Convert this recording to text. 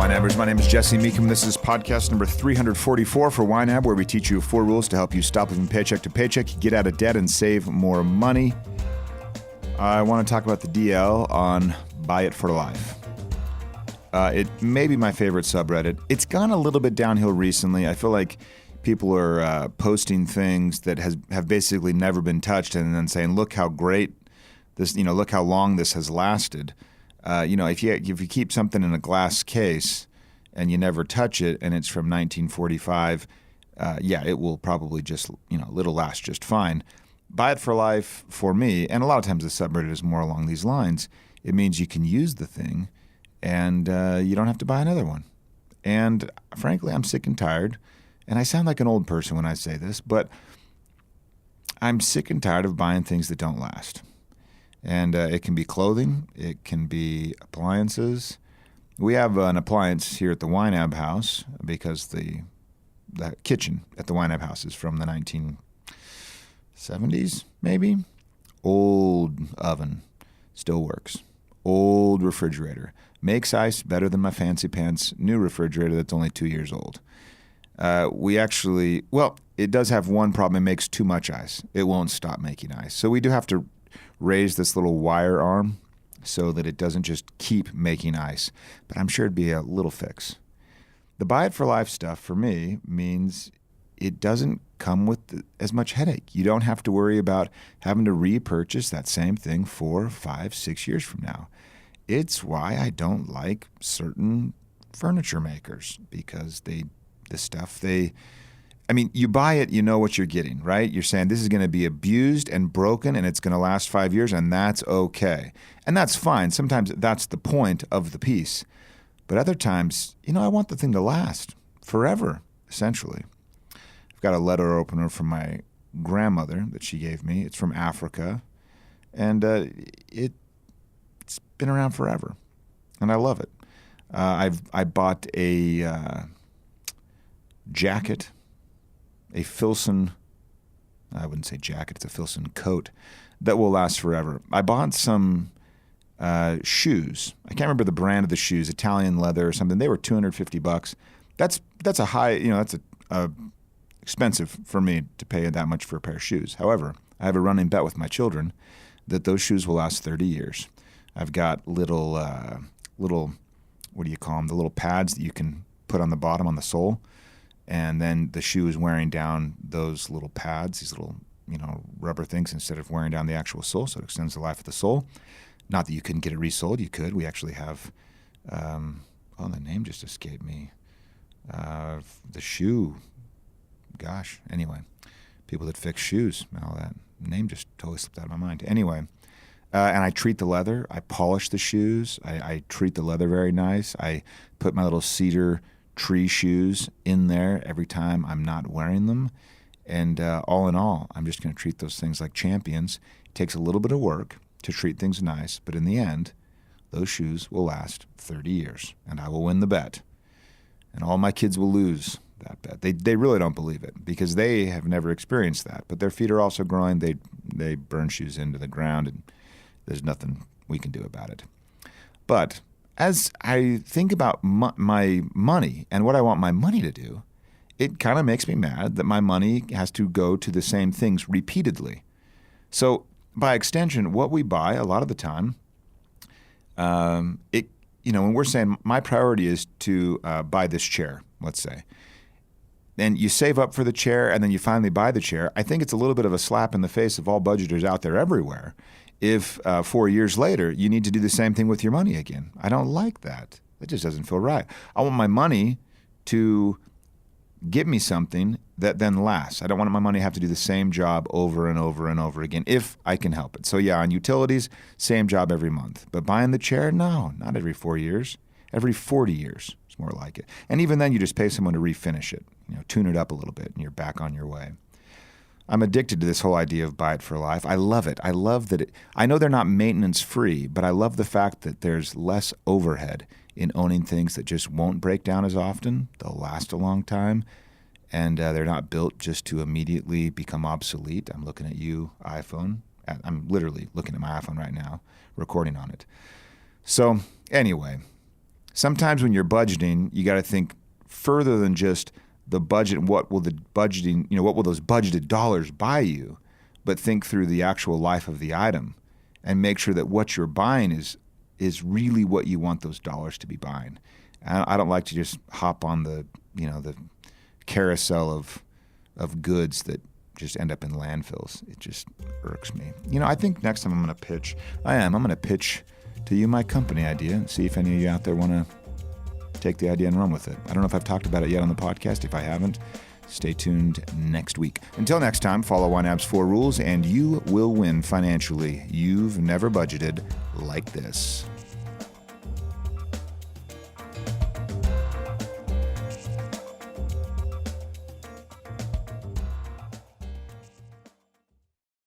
YNABers. My name is Jesse Meekum. This is podcast number 344 for YNAB, where we teach you 4 rules to help you stop living paycheck to paycheck, get out of debt, and save more money. I want to talk about the DL on Buy It for Life. It may be my favorite subreddit. It's gone a little bit downhill recently. I feel like people are posting things that have basically never been touched and then saying, look how great this, look how long this has lasted. If you keep something in a glass case and you never touch it and it's from 1945, it will probably just, it'll last just fine. Buy It for Life, for me, and a lot of times the subreddit is more along these lines, it means you can use the thing and you don't have to buy another one. And frankly, I'm sick and tired, and I sound like an old person when I say this, but I'm sick and tired of buying things that don't last. And it can be clothing. It can be appliances. We have an appliance here at the YNAB house because the kitchen at the YNAB house is from the 1970s, maybe. Old oven, still works. Old refrigerator. Makes ice better than my fancy pants new refrigerator that's only 2 years old. It does have one problem. It makes too much ice. It won't stop making ice. So we do have to raise this little wire arm so that it doesn't just keep making ice. But I'm sure it'd be a little fix. The Buy It for Life stuff for me means it doesn't come with as much headache. You don't have to worry about having to repurchase that same thing 4, 5, 6 years from now. It's why I don't like certain furniture makers, because you buy it, you know what you're getting, right? You're saying this is going to be abused and broken and it's going to last 5 years, and that's okay. And that's fine. Sometimes that's the point of the piece. But other times, I want the thing to last forever, essentially. I've got a letter opener from my grandmother that she gave me. It's from Africa. And it's been around forever. And I love it. I bought a jacket. A Filson, I wouldn't say jacket, it's a Filson coat that will last forever. I bought some shoes. I can't remember the brand of the shoes, Italian leather or something. They were $250. That's a high, that's a expensive for me to pay that much for a pair of shoes. However, I have a running bet with my children that those shoes will last 30 years. I've got little, what do you call them? The little pads that you can put on the bottom on the sole. And then the shoe is wearing down those little pads, these little, rubber things, instead of wearing down the actual sole, so it extends the life of the sole. Not that you couldn't get it resoled. You could. We actually have, the name just escaped me. The shoe, gosh, anyway. People that fix shoes, all that name just totally slipped out of my mind. Anyway, and I treat the leather. I polish the shoes. I treat the leather very nice. I put my little cedar tree shoes in there every time I'm not wearing them. And all in all, I'm just going to treat those things like champions. It takes a little bit of work to treat things nice, but in the end, those shoes will last 30 years, and I will win the bet. And all my kids will lose that bet. They really don't believe it because they have never experienced that, but their feet are also growing. They burn shoes into the ground, and there's nothing we can do about it. But as I think about my money and what I want my money to do, it kind of makes me mad that my money has to go to the same things repeatedly. So by extension, what we buy a lot of the time, when we're saying my priority is to buy this chair, let's say, and you save up for the chair and then you finally buy the chair, I think it's a little bit of a slap in the face of all budgeters out there everywhere if 4 years later you need to do the same thing with your money again. I don't like that. That just doesn't feel right. I want my money to give me something that then lasts. I don't want my money to have to do the same job over and over and over again if I can help it. So yeah, on utilities, same job every month. But buying the chair, no, not every 4 years. Every 40 years is more like it. And even then you just pay someone to refinish it, tune it up a little bit, and you're back on your way. I'm addicted to this whole idea of Buy It for Life. I love it. I love that I know they're not maintenance free, but I love the fact that there's less overhead in owning things that just won't break down as often. They'll last a long time, and they're not built just to immediately become obsolete. I'm looking at you, iPhone. I'm literally looking at my iPhone right now, recording on it. So anyway, Sometimes when you're budgeting, you got to think further than just the budget. What will the budgeting, what will those budgeted dollars buy you? But think through the actual life of the item and make sure that what you're buying is really what you want those dollars to be buying. I don't like to just hop on the carousel of goods that just end up in landfills. It just irks me. I think next time I'm going to pitch to you my company idea and see if any of you out there want to take the idea and run with it. I don't know if I've talked about it yet on the podcast. If I haven't, stay tuned next week. Until next time, follow YNAB's 4 rules and you will win financially. You've never budgeted like this.